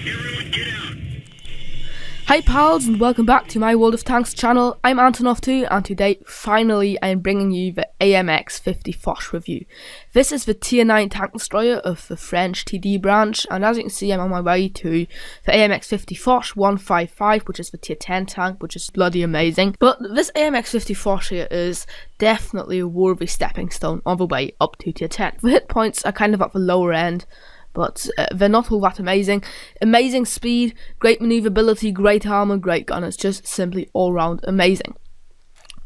Everyone get out. Hi pals, and welcome back to my World of Tanks channel. I'm Antonov2, and today finally I am bringing you the AMX 50 Foch review. This is the tier 9 tank destroyer of the French TD branch, and as you can see I'm on my way to the AMX 50 Foch 155, which is the tier 10 tank, which is bloody amazing. But this AMX 50 Foch here is definitely a worthy stepping stone on the way up to tier 10. The hit points are kind of at the lower end, but they're not all that amazing. Amazing speed, great manoeuvrability, great armour, great gun. It's just simply all round amazing.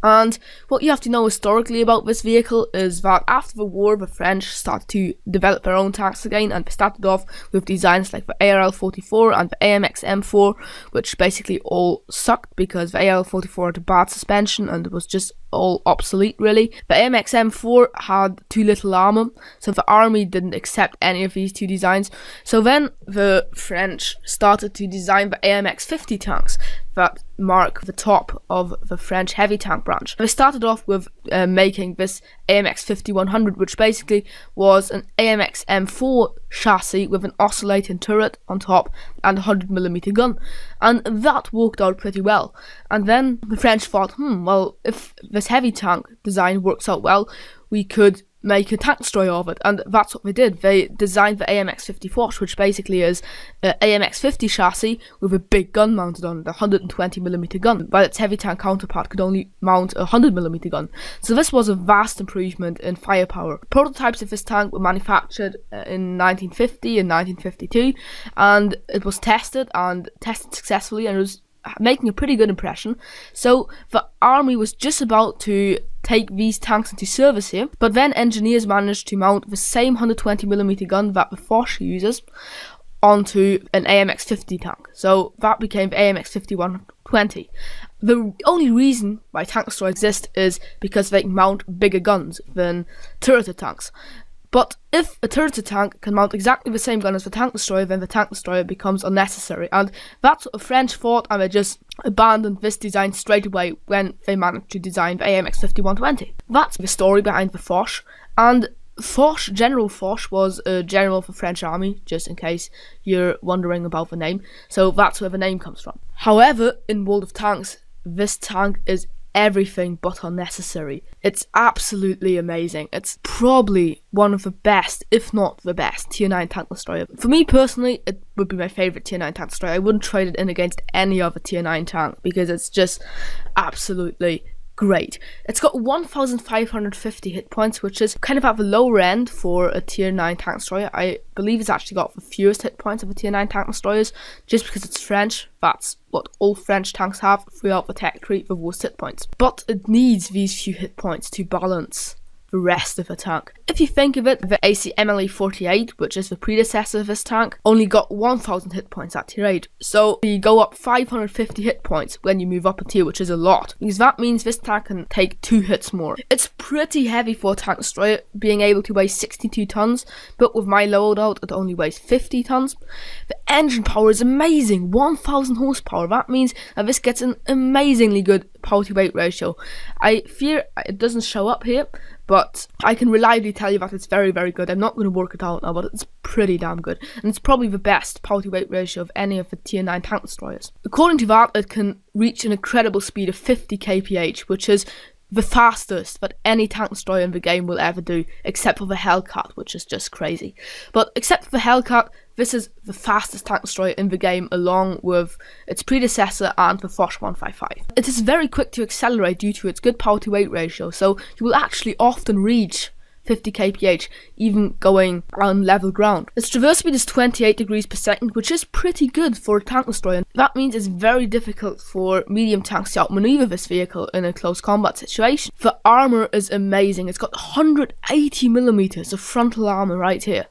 And what you have to know historically about this vehicle is that after the war, the French started to develop their own tanks again, and they started off with designs like the ARL-44 and the AMX M4, which basically all sucked because the ARL-44 had a bad suspension and it was just all obsolete really. The AMX M4 had too little armour, so the army didn't accept any of these two designs. So then the French started to design the AMX 50 tanks that mark the top of the French heavy tank branch. They started off with making this AMX 5100, which basically was an AMX M4 chassis with an oscillating turret on top and a 100mm gun, and that worked out pretty well. And then the French thought, well, if this heavy tank design works out well, we could make a tank destroyer of it, and that's what they did. They designed the AMX 50 Foch, which basically is an AMX 50 chassis with a big gun mounted on it, a 120mm gun, while its heavy tank counterpart could only mount a 100mm gun. So this was a vast improvement in firepower. Prototypes of this tank were manufactured in 1950 and 1952, and it was tested successfully, and it was making a pretty good impression. So the army was just about to take these tanks into service here, but then engineers managed to mount the same 120mm gun that the Foch uses onto an AMX 50 tank. So that became the AMX 5120. The only reason why tank destroyers exist is because they mount bigger guns than turreted tanks. But if a turreted tank can mount exactly the same gun as the tank destroyer, then the tank destroyer becomes unnecessary. And that's what the French thought, and they just abandoned this design straight away when they managed to design the AMX 5120. That's the story behind the Foch. And Foch, General Foch, was a general for French army, just in case you're wondering about the name. So that's where the name comes from. However, in World of Tanks, this tank is everything but unnecessary. It's absolutely amazing. It's probably one of the best, if not the best, tier 9 tank destroyer. For me personally, it would be my favourite tier 9 tank destroyer. I wouldn't trade it in against any other tier 9 tank because it's just absolutely great. It's got 1,550 hit points, which is kind of at the lower end for a tier 9 tank destroyer. I believe it's actually got the fewest hit points of the tier 9 tank destroyers, just because it's French. That's what all French tanks have throughout the tech tree, the worst hit points. But it needs these few hit points to balance the rest of the tank. If you think of it, the ACMLE-48, which is the predecessor of this tank, only got 1,000 hit points at tier 8. So you go up 550 hit points when you move up a tier, which is a lot, because that means this tank can take 2 hits more. It's pretty heavy for a tank destroyer, being able to weigh 62 tons, but with my loadout it only weighs 50 tons. The engine power is amazing, 1,000 horsepower. That means that this gets an amazingly good power to weight ratio. I fear it doesn't show up here, but I can reliably tell you that it's very, very good. I'm not going to work it out now, but it's pretty damn good. And it's probably the best power to weight ratio of any of the tier 9 tank destroyers. According to that, it can reach an incredible speed of 50 kph, which is the fastest that any tank destroyer in the game will ever do, except for the Hellcat, which is just crazy. But except for the Hellcat, this is the fastest tank destroyer in the game, along with its predecessor and the Foch 155. It is very quick to accelerate due to its good power to weight ratio, so you will actually often reach 50 kph, even going on level ground. Its traverse speed is 28 degrees per second, which is pretty good for a tank destroyer. That means it's very difficult for medium tanks to outmaneuver this vehicle in a close combat situation. The armour is amazing. It's got 180mm of frontal armour right here,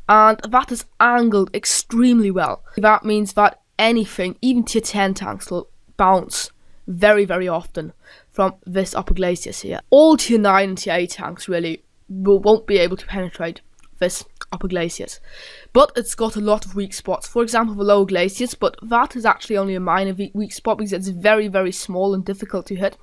and that is angled extremely well. That means that anything, even tier 10 tanks, will bounce very, very often from this upper glaciers here. All tier 9 and tier 8 tanks really won't be able to penetrate this upper glaciers, but it's got a lot of weak spots. For example, the lower glaciers, but that is actually only a minor weak spot because it's very, very small and difficult to hit.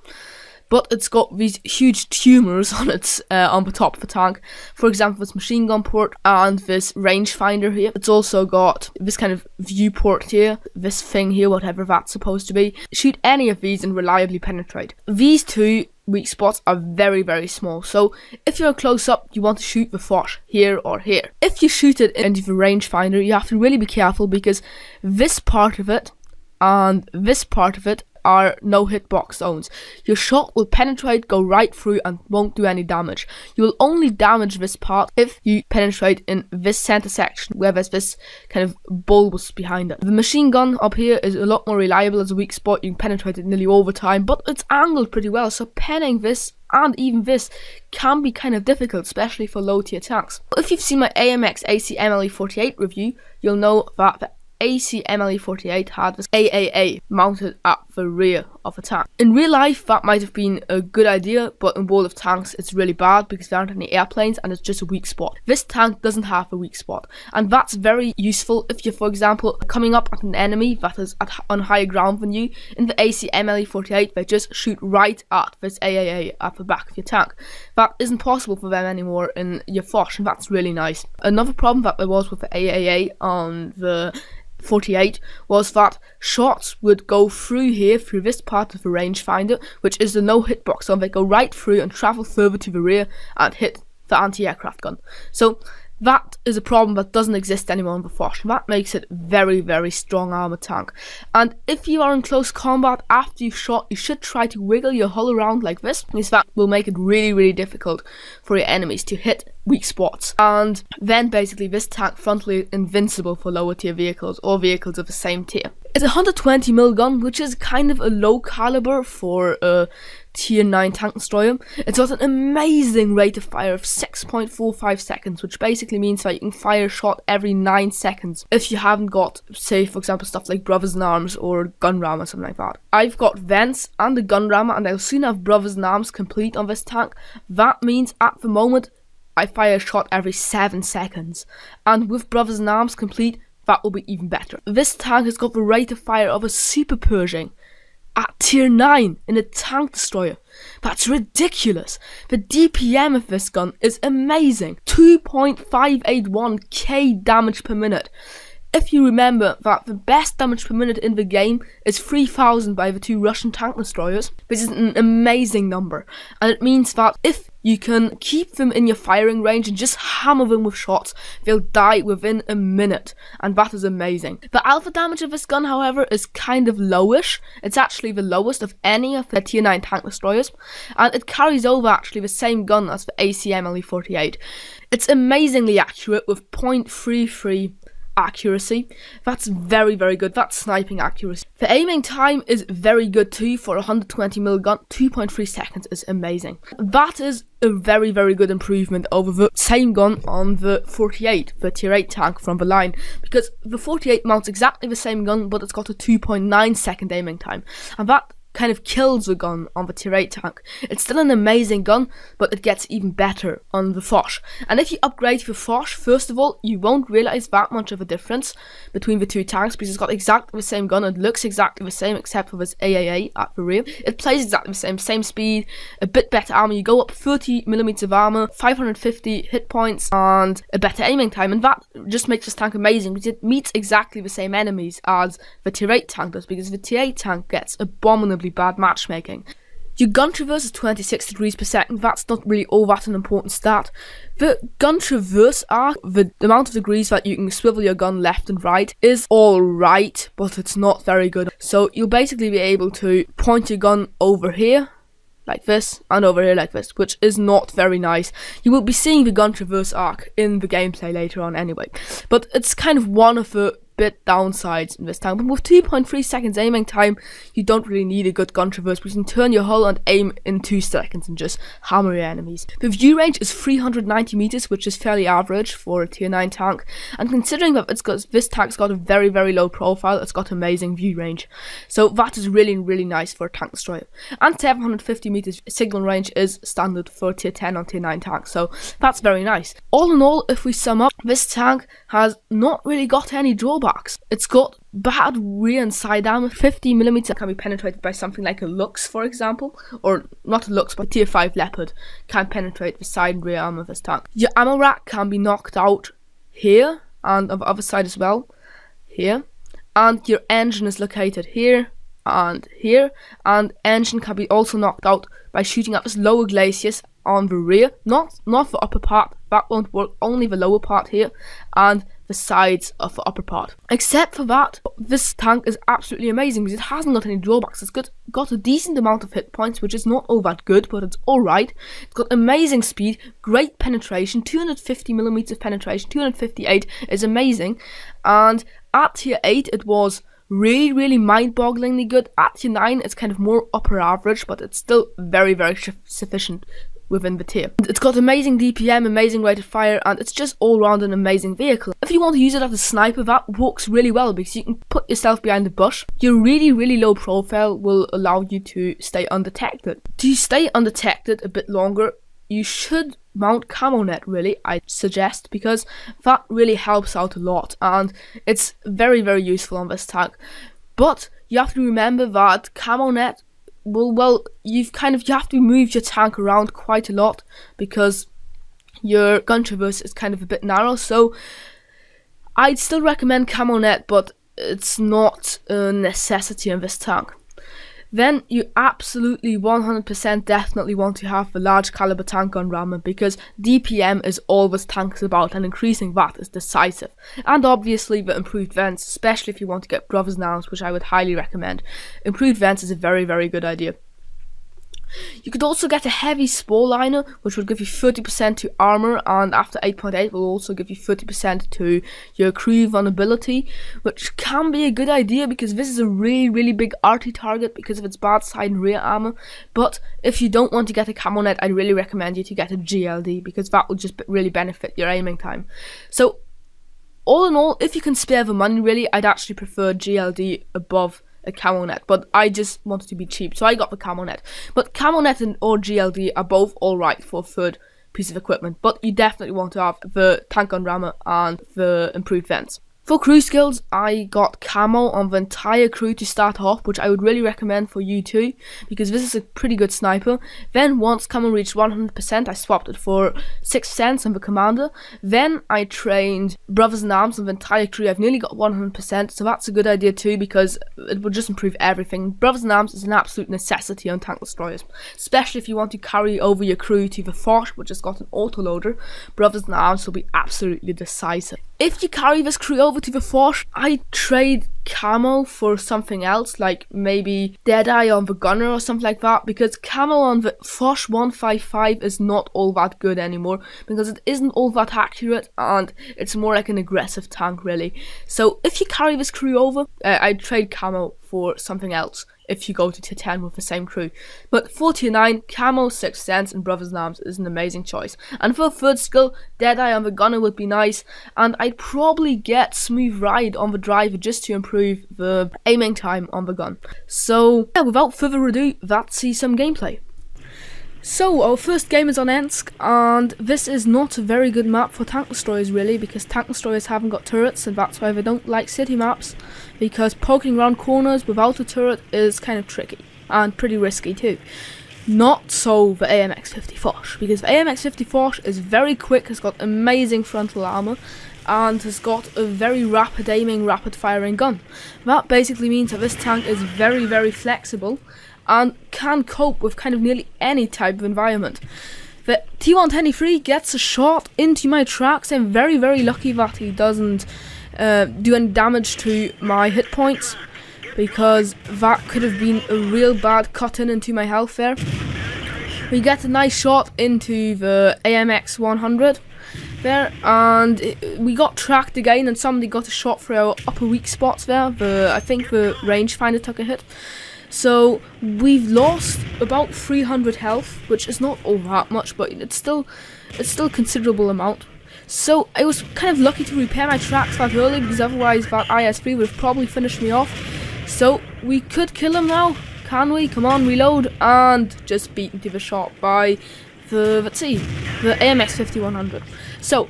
but it's got these huge tumors on its on the top of the tank. For example, this machine gun port and this rangefinder here. It's also got this kind of viewport here, this thing here, whatever that's supposed to be. Shoot any of these and reliably penetrate. These two weak spots are very, very small, so if you're close up, you want to shoot the Foch here or here. If you shoot it into the rangefinder, you have to really be careful, because this part of it and this part of it are no hitbox zones. Your shot will penetrate, go right through, and won't do any damage. You will only damage this part if you penetrate in this center section where there's this kind of bulbous behind it. The machine gun up here is a lot more reliable as a weak spot. You can penetrate it nearly all the time, but it's angled pretty well, so penning this and even this can be kind of difficult, especially for low tier tanks. If you've seen my AMX AC MLE48 review, you'll know that the AC MLE48 had this AAA mounted at the rear of the tank. In real life, that might have been a good idea, but in World of Tanks, it's really bad because there aren't any airplanes and it's just a weak spot. This tank doesn't have a weak spot, and that's very useful if you're, for example, coming up at an enemy that is on higher ground than you. In the AC MLE48, they just shoot right at this AAA at the back of your tank. That isn't possible for them anymore in your Foch, and that's really nice. Another problem that there was with the AAA on the 48 was that shots would go through here, through this part of the rangefinder, which is the no hitbox zone. They go right through and travel further to the rear and hit the anti-aircraft gun. So that is a problem that doesn't exist anymore on the Foch. That makes it very, very strong armor tank. And if you are in close combat after you've shot, you should try to wiggle your hull around like this, because that will make it really, really difficult for your enemies to hit weak spots. And then basically this tank frontally invincible for lower tier vehicles or vehicles of the same tier. It's a 120mm gun, which is kind of a low caliber for a tier 9 tank destroyer. It's got an amazing rate of fire of 6.45 seconds, which basically means that you can fire a shot every 9 seconds if you haven't got, say, for example, stuff like Brothers in Arms or Gun Ram or something like that. I've got vents and the Gun Ram, and I'll soon have Brothers in Arms complete on this tank. That means at the moment I fire a shot every 7 seconds, and with Brothers in Arms complete, that will be even better. This tank has got the rate of fire of a Super Pershing at tier 9 in a tank destroyer. That's ridiculous. The DPM of this gun is amazing. 2.581k damage per minute. If you remember that the best damage per minute in the game is 3,000 by the two Russian tank destroyers, this is an amazing number, and it means that if you can keep them in your firing range and just hammer them with shots, they'll die within a minute, and that is amazing. The alpha damage of this gun, however, is kind of lowish. It's actually the lowest of any of the tier 9 tank destroyers, and it carries over actually the same gun as the AC MLE48. It's amazingly accurate with 0.33 accuracy. That's very, very good. That's sniping accuracy. The aiming time is very good too for a 120mm gun. 2.3 seconds is amazing. That is a very, very good improvement over the same gun on the 48, the tier 8 tank from the line, because the 48 mounts exactly the same gun, but it's got a 2.9 second aiming time, and that kind of kills the gun on the tier 8 tank. It's still an amazing gun, but it gets even better on the Foch. And if you upgrade the Foch, first of all, you won't realise that much of a difference between the two tanks, because it's got exactly the same gun. It looks exactly the same, except for this AAA at the rear. It plays exactly the same speed, a bit better armor. You go up 30mm of armor, 550 hit points, and a better aiming time. And that just makes this tank amazing, because it meets exactly the same enemies as the tier 8 tank does, because the tier 8 tank gets abominably bad matchmaking. Your gun traverse is 26 degrees per second. That's not really all that an important stat. The gun traverse arc, the amount of degrees that you can swivel your gun left and right, is alright, but it's not very good. So you'll basically be able to point your gun over here like this and over here like this, which is not very nice. You will be seeing the gun traverse arc in the gameplay later on anyway, but it's kind of one of the bit downsides in this tank. But with 2.3 seconds aiming time, you don't really need a good gun traverse, because you can turn your hull and aim in 2 seconds and just hammer your enemies. The view range is 390 meters, which is fairly average for a tier 9 tank, and considering that this tank's got a very, very low profile, it's got amazing view range, so that is really, really nice for a tank destroyer. And 750 meters signal range is standard for tier 10 on tier 9 tanks, so that's very nice. All in all, if we sum up, this tank has not really got any drawbacks. drawbacks. It's got bad rear and side armor. 50mm can be penetrated by something like a Lux, for example, or not a Lux, but a tier 5 Leopard can penetrate the side and rear armor of this tank. Your ammo rack can be knocked out here and on the other side as well, here, and your engine is located here and here, and engine can be also knocked out by shooting at this lower glacis on the rear, not the upper part. That won't work, only the lower part here and the sides of the upper part. Except for that, this tank is absolutely amazing because it hasn't got any drawbacks. It's got a decent amount of hit points, which is not all that good, but it's alright. It's got amazing speed, great penetration, 250mm of penetration, 258 is amazing, and at tier 8 it was really mind-bogglingly good. At tier 9 it's kind of more upper average, but it's still very sufficient within the tier. It's got amazing DPM, amazing rate of fire, and it's just all round an amazing vehicle. If you want to use it as a sniper, that works really well because you can put yourself behind the bush. Your really low profile will allow you to stay undetected. To stay undetected a bit longer, you should mount camo net, really, I suggest, because that really helps out a lot and it's very useful on this tank. But you have to remember that camo net you have to move your tank around quite a lot because your gun traverse is kind of a bit narrow, so I'd still recommend camo net, but it's not a necessity in this tank. Then you absolutely 100% definitely want to have the large caliber tank gun rammer because DPM is all this tank is about, and increasing that is decisive. And obviously the improved vents, especially if you want to get brothers in arms, which I would highly recommend. Improved vents is a very good idea. You could also get a heavy spore liner, which will give you 30% to armor, and after 8.8 will also give you 30% to your crew vulnerability, which can be a good idea because this is a really big arty target because of its bad side and rear armor. But if you don't want to get a camo net, I'd really recommend you to get a GLD because that will just really benefit your aiming time. So all in all, if you can spare the money, really, I'd actually prefer GLD above a camo net, but I just wanted to be cheap, so I got the camo net. But camo net or GLD are both alright for a third piece of equipment, but you definitely want to have the tank gun rammer and the improved vents. For crew skills, I got camo on the entire crew to start off, which I would really recommend for you too, because this is a pretty good sniper. Then once camo reached 100%, I swapped it for 6% on the commander. Then I trained brothers in arms on the entire crew. I've nearly got 100%, so that's a good idea too, because it will just improve everything. Brothers in arms is an absolute necessity on tank destroyers, especially if you want to carry over your crew to the Foch, which has got an autoloader. Brothers in arms will be absolutely decisive. If you carry this crew over to the Foch, I trade camo for something else, like maybe Deadeye on the gunner or something like that, because camo on the Foch 155 is not all that good anymore because it isn't all that accurate and it's more like an aggressive tank, really. So if you carry this crew over, I'd trade camo for something else if you go to tier 10 with the same crew. But for tier 9, camo, 6th sense and brothers in arms is an amazing choice. And for a third skill, Deadeye on the gunner would be nice, and I'd probably get smooth ride on the driver just to improve the aiming time on the gun. So yeah, without further ado, let's see some gameplay. So our first game is on Ensk, and this is not a very good map for tank destroyers, really, because tank destroyers haven't got turrets, and that's why they don't like city maps, because poking around corners without a turret is kind of tricky and pretty risky too. Not so the AMX 50 Foch, because the AMX 50 Foch is very quick, has got amazing frontal armor, and has got a very rapid aiming, rapid firing gun. That basically means that this tank is very flexible and can cope with kind of nearly any type of environment. The T123 gets a shot into my tracks. I'm very lucky that he doesn't do any damage to my hit points, because that could have been a real bad cut into my health there. We get a nice shot into the AMX 100 there, and we got tracked again, and somebody got a shot through our upper weak spots there. I think the rangefinder took a hit. So we've lost about 300 health, which is not all that much, but it's still a considerable amount. So I was kind of lucky to repair my tracks that early, because otherwise that IS-3 would have probably finished me off. So we could kill him now, can we? Come on, reload, and just beaten to the shot by the AMX 5100. So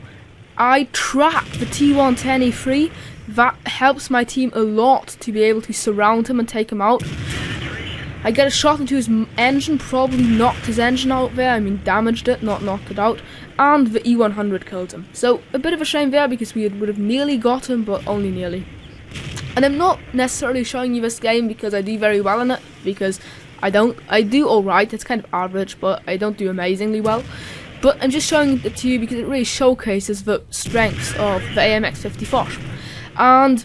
I tracked the T110E3 that helps my team a lot to be able to surround him and take him out. I get a shot into his engine, probably knocked his engine out there. I mean, damaged it, not knocked it out. And the E100 killed him. So, a bit of a shame there because we would have nearly got him, but only nearly. And I'm not necessarily showing you this game because I do very well in it, because I do alright, it's kind of average, but I don't do amazingly well. But I'm just showing it to you because it really showcases the strengths of the AMX 50 Foch. And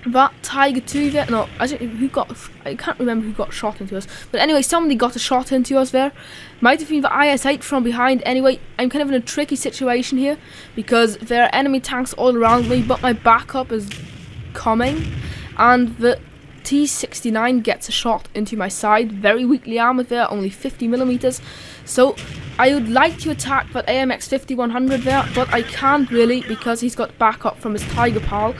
that Tiger 2 there, no, I can't remember who got shot into us. But anyway, somebody got a shot into us there. Might have been the IS-8 from behind. Anyway, I'm kind of in a tricky situation here because there are enemy tanks all around me, but my backup is coming. And the T69 gets a shot into my side, very weakly armoured there, only 50mm. So I would like to attack that AMX 5100 there, but I can't really because he's got backup from his Tiger pal.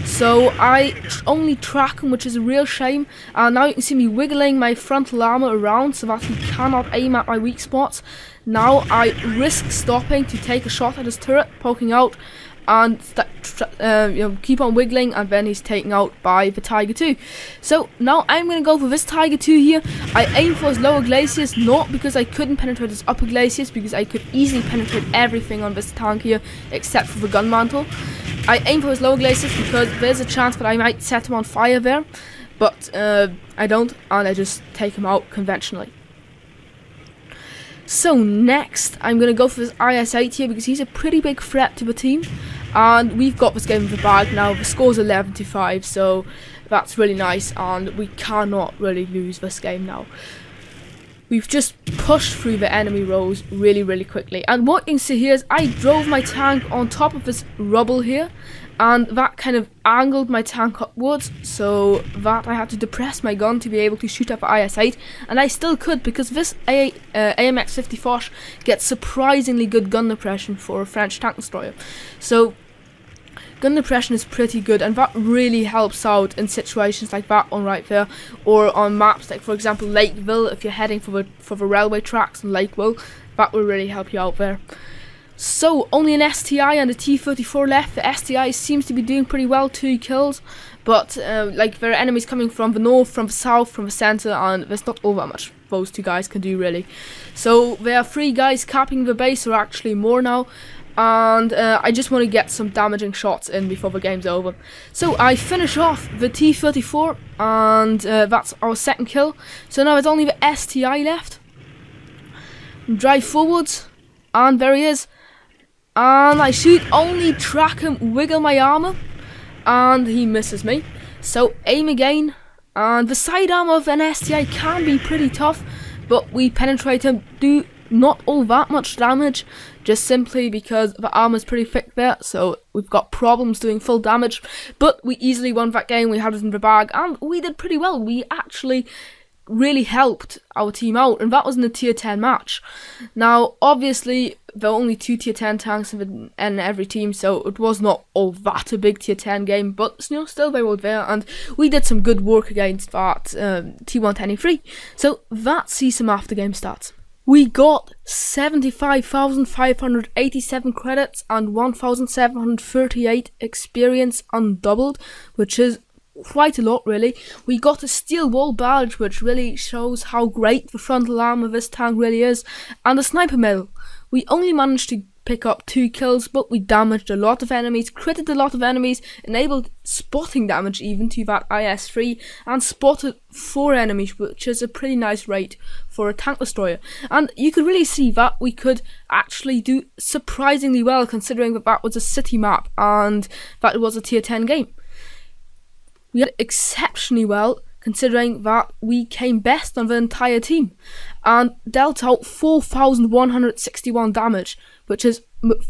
So I only track him, which is a real shame. And now you can see me wiggling my frontal armour around so that he cannot aim at my weak spots. Now I risk stopping to take a shot at his turret, poking out, and keep on wiggling, and then he's taken out by the Tiger 2. So now I'm going to go for this Tiger 2 here. I aim for his lower glaciers, not because I couldn't penetrate his upper glaciers, because I could easily penetrate everything on this tank here except for the gun mantle. I aim for his lower glaciers because there's a chance that I might set him on fire there, but I don't, and I just take him out conventionally. So next, I'm going to go for this IS-8 here because he's a pretty big threat to the team. And we've got this game in the bag now. The score's 11-5, so that's really nice. And we cannot really lose this game now. We've just pushed through the enemy rows really, really quickly. And what you can see here is I drove my tank on top of this rubble here. And that kind of angled my tank upwards, so that I had to depress my gun to be able to shoot up at IS-8, and I still could because this AMX 50 Foch gets surprisingly good gun depression for a French tank destroyer. So gun depression is pretty good, and that really helps out in situations like that one right there, or on maps like, for example, Lakeville. If you're heading for the railway tracks in Lakeville, that will really help you out there. So, only an STI and a T-34 left. The STI seems to be doing pretty well, 2 kills. But, like, there are enemies coming from the north, from the south, from the centre, and there's not all that much those 2 guys can do, really. So, there are 3 guys capping the base, or actually more now. And I just want to get some damaging shots in before the game's over. So, I finish off the T-34, and that's our second kill. So, now it's only the STI left. Drive forwards, and there he is. And I shoot, only track him, wiggle my armour, and he misses me. So aim again, and the side armour of an STI can be pretty tough, but we penetrate him, do not all that much damage, just simply because the armour is pretty thick there, so we've got problems doing full damage. But we easily won that game, we had it in the bag, and we did pretty well. We actually really helped our team out, and that was in a tier 10 match. Now obviously there are only 2 tier 10 tanks in every team, so it was not all that a big tier 10 game, but still they were there, and we did some good work against that T123. So that sees some after game stats. We got 75,587 credits and 1,738 experience undoubled, which is quite a lot, really. We got a steel wall badge, which really shows how great the frontal arm of this tank really is, and a sniper medal. We only managed to pick up 2 kills, but we damaged a lot of enemies, critted a lot of enemies, enabled spotting damage even to that IS-3, and spotted 4 enemies, which is a pretty nice rate for a tank destroyer. And you could really see that we could actually do surprisingly well, considering that that was a city map and that it was a tier 10 game. We did exceptionally well, considering that we came best on the entire team, and dealt out 4,161 damage, which is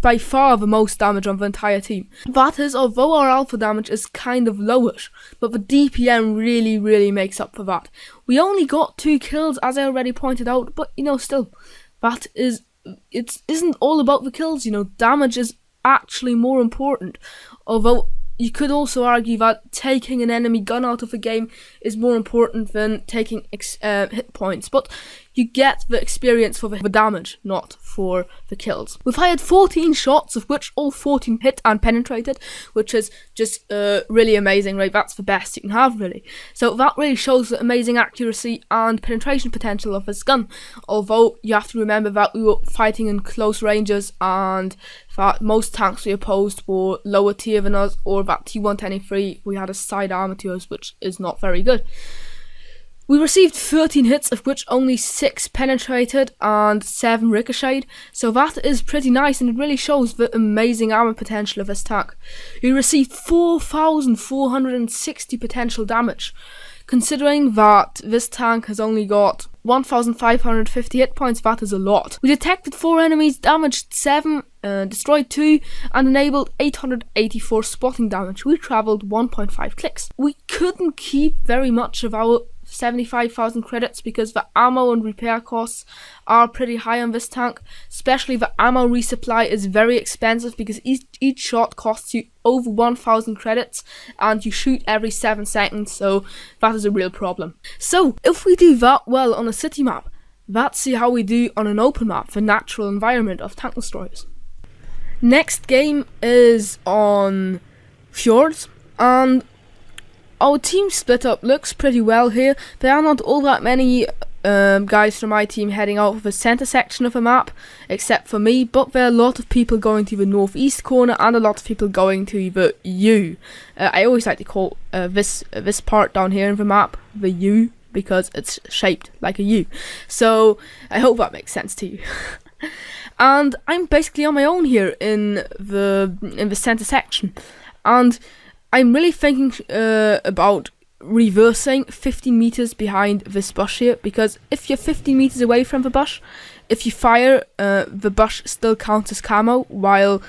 by far the most damage on the entire team. That is, although our alpha damage is kind of lowish, but the DPM really makes up for that. We only got 2 kills, as I already pointed out, but still, that is, it isn't all about the kills. Damage is actually more important, although you could also argue that taking an enemy gun out of the game is more important than taking hit points. But you get the experience for the damage, not for the kills. We fired 14 shots, of which all 14 hit and penetrated, which is just really amazing, right? That's the best you can have, really. So that really shows the amazing accuracy and penetration potential of this gun. Although you have to remember that we were fighting in close ranges, and that most tanks we opposed were lower tier than us, or that T123 we had a side armor to us, which is not very good. We received 13 hits, of which only 6 penetrated and 7 ricocheted, so that is pretty nice, and it really shows the amazing armor potential of this tank. We received 4,460 potential damage. Considering that this tank has only got 1,550 hit points, that is a lot. We detected 4 enemies, damaged 7, destroyed 2, and enabled 884 spotting damage. We travelled 1.5 clicks. We couldn't keep very much of our 75,000 credits because the ammo and repair costs are pretty high on this tank. Especially the ammo resupply is very expensive because each shot costs you over 1,000 credits and you shoot every 7 seconds, so that is a real problem. So if we do that well on a city map, let's see how we do on an open map, the natural environment of tank destroyers. Next game is on fjords, and our team split up looks pretty well here. There are not all that many guys from my team heading out of the centre section of the map, except for me, but there are a lot of people going to the northeast corner and a lot of people going to the U. I always like to call this part down here in the map the U because it's shaped like a U. So I hope that makes sense to you. And I'm basically on my own here in the centre section, and I'm really thinking about reversing 15 meters behind this bush here, because if you're 15 meters away from the bush, if you fire, the bush still counts as camo, while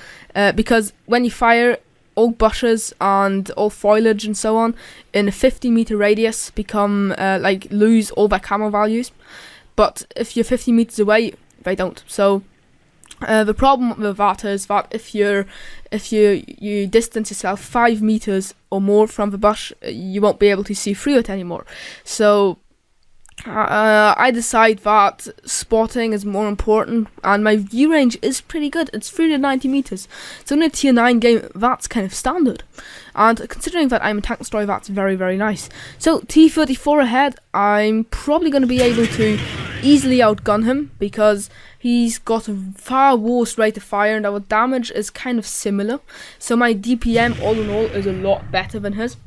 because when you fire, all bushes and all foliage and so on in a 50-meter radius become lose all their camo values, but if you're 50 meters away, they don't. So the problem with that is that if you distance yourself 5 meters or more from the bush, you won't be able to see through it anymore. So I decide that spotting is more important, and my view range is pretty good. It's 390 meters. So in a tier 9 game, that's kind of standard. And considering that I'm a tank destroyer, that's very, very nice. So T-34 ahead, I'm probably going to be able to easily outgun him because he's got a far worse rate of fire and our damage is kind of similar. So my DPM all in all is a lot better than his.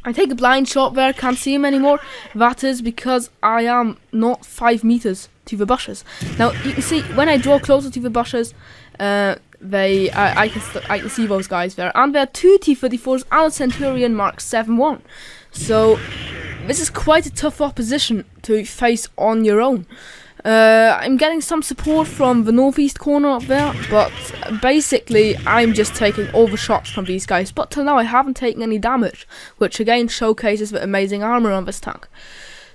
I take a blind shot there, can't see him anymore. That is because I am not 5 meters to the bushes. Now you can see when I draw closer to the bushes, I can see those guys there, and there are 2 T-34s and a Centurion Mark 7-1. So this is quite a tough opposition to face on your own. I'm getting some support from the northeast corner up there, but basically I'm just taking all the shots from these guys. But till now I haven't taken any damage, which again showcases the amazing armor on this tank.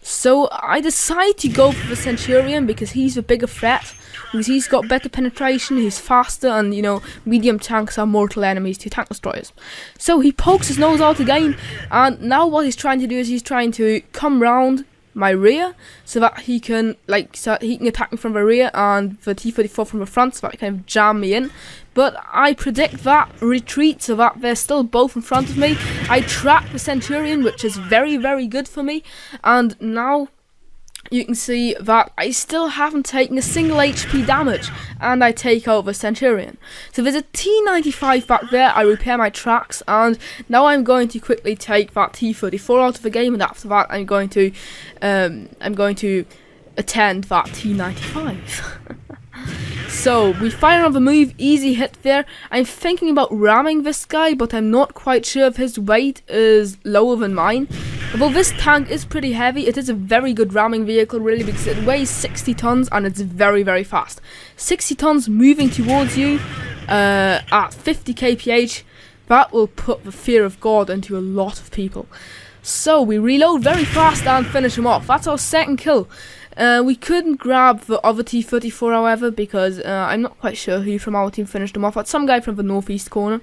So I decide to go for the Centurion because he's the bigger threat, because he's got better penetration, he's faster, and you know, medium tanks are mortal enemies to tank destroyers. So he pokes his nose out again, and now what he's trying to do is he's trying to come round my rear so that he can attack me from the rear and the T-34 from the front, so that he can kind of jam me in. But I predict that retreat so that they're still both in front of me. I trap the Centurion, which is very, very good for me, and now you can see that I still haven't taken a single HP damage, and I take out the Centurion. So there's a T-95 back there, I repair my tracks, and now I'm going to quickly take that T-34 out of the game, and after that I'm going to attend that T-95. So we fire on the move, easy hit there. I'm thinking about ramming this guy, but I'm not quite sure if his weight is lower than mine. Although this tank is pretty heavy, it is a very good ramming vehicle really, because it weighs 60 tons and it's very, very fast. 60 tons moving towards you at 50 kph, that will put the fear of God into a lot of people. So we reload very fast and finish him off. That's our second kill. We couldn't grab the other T-34 however, because I'm not quite sure who from our team finished him off. That's some guy from the northeast corner.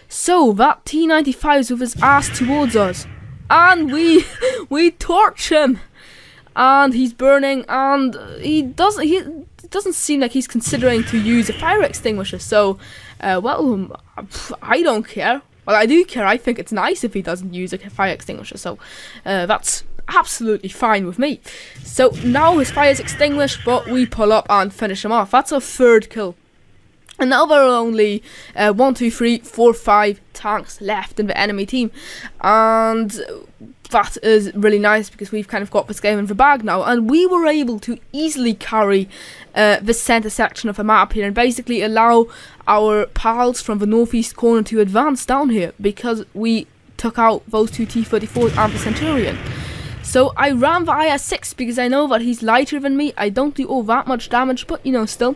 So that T-95 is with his ass towards us, and we torch him. and he's burning, and he doesn't seem like he's considering to use a fire extinguisher. So, well, I don't care. Well, I do care. I think it's nice if he doesn't use a fire extinguisher. So, that's absolutely fine with me. So now his fire is extinguished, but we pull up and finish him off. That's our third kill. And now there are only 1, 2, 3, 4, 5 tanks left in the enemy team, and that is really nice because we've kind of got this game in the bag now, and we were able to easily carry this center section of the map here and basically allow our pals from the northeast corner to advance down here because we took out those 2 T-34s and the Centurion. So I ran the IS-6 because I know that he's lighter than me. I don't do all that much damage, but you know, still.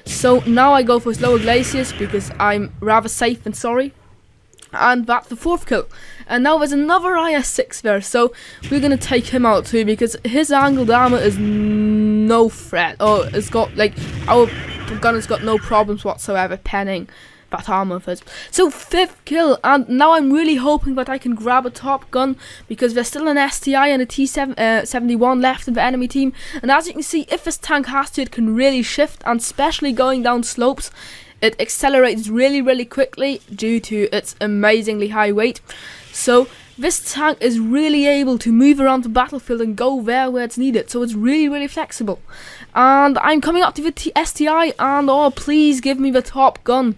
So now I go for his lower glaciers because I'm rather safe and sorry. And that's the 4th kill. And now there's another IS-6 there, so we're going to take him out too because his angled armor is no threat. Oh, it's got, like, our gun has got no problems whatsoever penning that armor of his. So 5th kill, and now I'm really hoping that I can grab a top gun because there's still an STI and a T-71 left in the enemy team. And as you can see, if this tank has to, it can really shift, and especially going down slopes, it accelerates really quickly due to its amazingly high weight. So this tank is really able to move around the battlefield and go there where it's needed. So it's really flexible. And I'm coming up to the STI, and oh, please give me the top gun.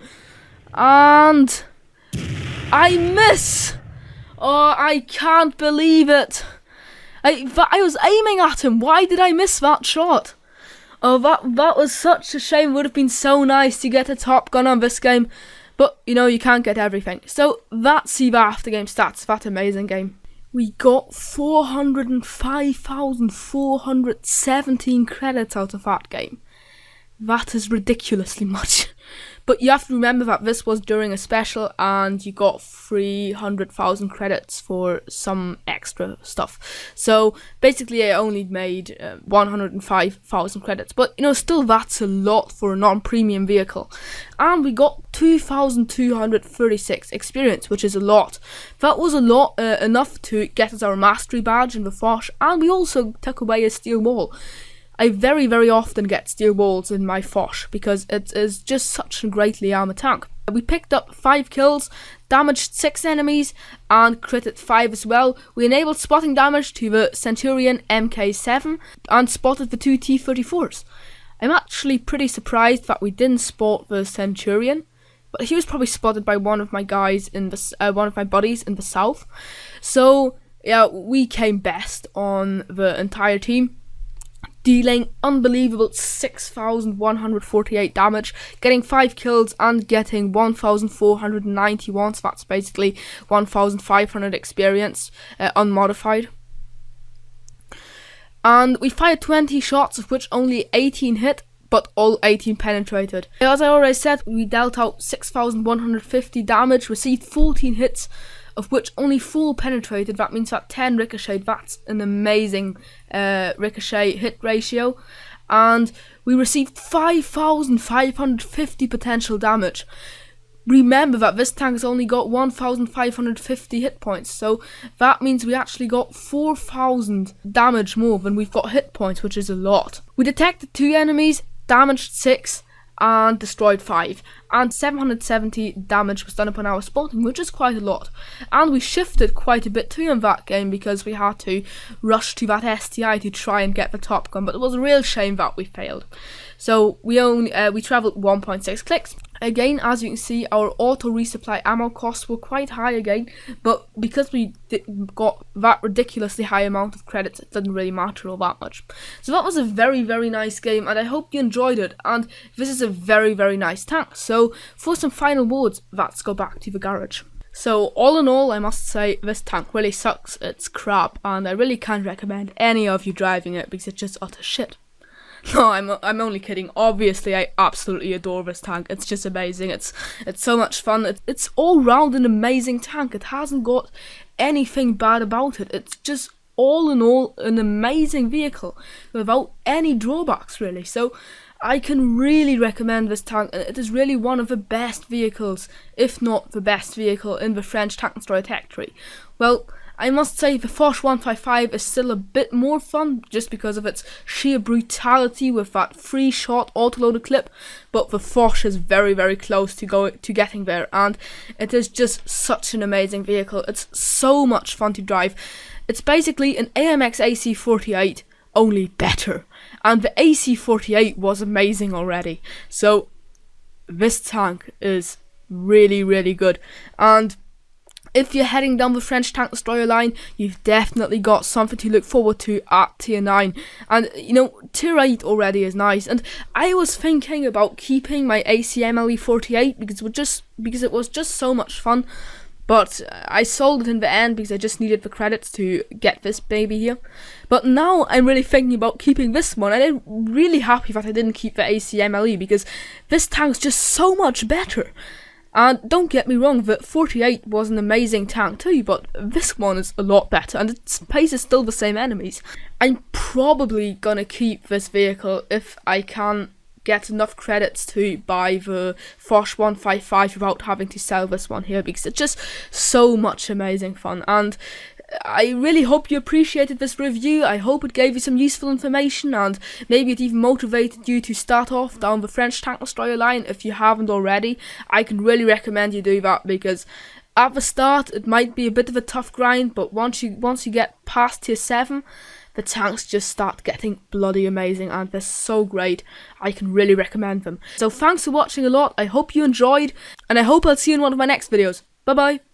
And I miss. Oh, I can't believe it. I was aiming at him. Why did I miss that shot? Oh, that was such a shame. It would have been so nice to get a top gun on this game. But, you know, you can't get everything. So, that's the after game stats. That amazing game. We got 405,417 credits out of that game. That is ridiculously much. But you have to remember that this was during a special and you got 300,000 credits for some extra stuff. So basically I only made 105,000 credits. But you know, still that's a lot for a non-premium vehicle. And we got 2,236 experience, which is a lot. That was a lot, enough to get us our mastery badge in the Foch, and we also took away a steel wall. I very often get steel walls in my Foch because it is just such a greatly armoured tank. We picked up 5 kills, damaged 6 enemies, and critted 5 as well. We enabled spotting damage to the Centurion MK7 and spotted the 2 T-34s. I'm actually pretty surprised that we didn't spot the Centurion, but he was probably spotted by one of my guys in the one of my buddies in the south. So yeah, we came best on the entire team, dealing unbelievable 6,148 damage, getting 5 kills and getting 1,491, so that's basically 1,500 experience, unmodified. And we fired 20 shots, of which only 18 hit, but all 18 penetrated. As I already said, we dealt out 6,150 damage, received 14 hits, of which only 4 penetrated. That means that 10 ricocheted. That's an amazing ricochet hit ratio. And we received 5,550 potential damage. Remember that this tank has only got 1,550 hit points, so that means we actually got 4,000 damage more than we've got hit points, which is a lot. We detected 2 enemies, damaged 6, and destroyed 5, and 770 damage was done upon our spotting, which is quite a lot. And we shifted quite a bit too in that game because we had to rush to that STI to try and get the top gun, but it was a real shame that we failed. So we travelled 1.6 clicks. Again, as you can see, our auto resupply ammo costs were quite high again, but because we got that ridiculously high amount of credits, it didn't really matter all that much. So that was a very nice game, and I hope you enjoyed it. And this is a very nice tank. So for some final words, let's go back to the garage. So all in all, I must say this tank really sucks. It's crap, and I really can't recommend any of you driving it because it's just utter shit. No, I'm only kidding. Obviously, I absolutely adore this tank. It's just amazing. It's so much fun. It's all round an amazing tank. It hasn't got anything bad about it. It's just all in all an amazing vehicle without any drawbacks really. So I can really recommend this tank. It is really one of the best vehicles, if not the best vehicle in the French tank destroyer territory. Well, I must say the Foch 155 is still a bit more fun just because of its sheer brutality with that 3-shot autoloader clip, but the Foch is very, very close to getting there, and it is just such an amazing vehicle. It's so much fun to drive. It's basically an AMX AC48, only better, and the AC48 was amazing already, so this tank is really, really good. And if you're heading down the French tank destroyer line, you've definitely got something to look forward to at tier 9. And you know, tier 8 already is nice, and I was thinking about keeping my ACMLE 48 because it was just so much fun, but I sold it in the end because I just needed the credits to get this baby here. But now I'm really thinking about keeping this one, and I'm really happy that I didn't keep the ACMLE because this tank's just so much better. And don't get me wrong, the 48 was an amazing tank too, but this one is a lot better, and its pace is still the same enemies. I'm probably gonna keep this vehicle if I can get enough credits to buy the Foch 155 without having to sell this one here, because it's just so much amazing fun. And I really hope you appreciated this review. I hope it gave you some useful information, and maybe it even motivated you to start off down the French tank destroyer line if you haven't already. I can really recommend you do that, because at the start it might be a bit of a tough grind, but once you get past tier 7, the tanks just start getting bloody amazing, and they're so great. I can really recommend them. So thanks for watching a lot. I hope you enjoyed, and I hope I'll see you in one of my next videos. Bye bye.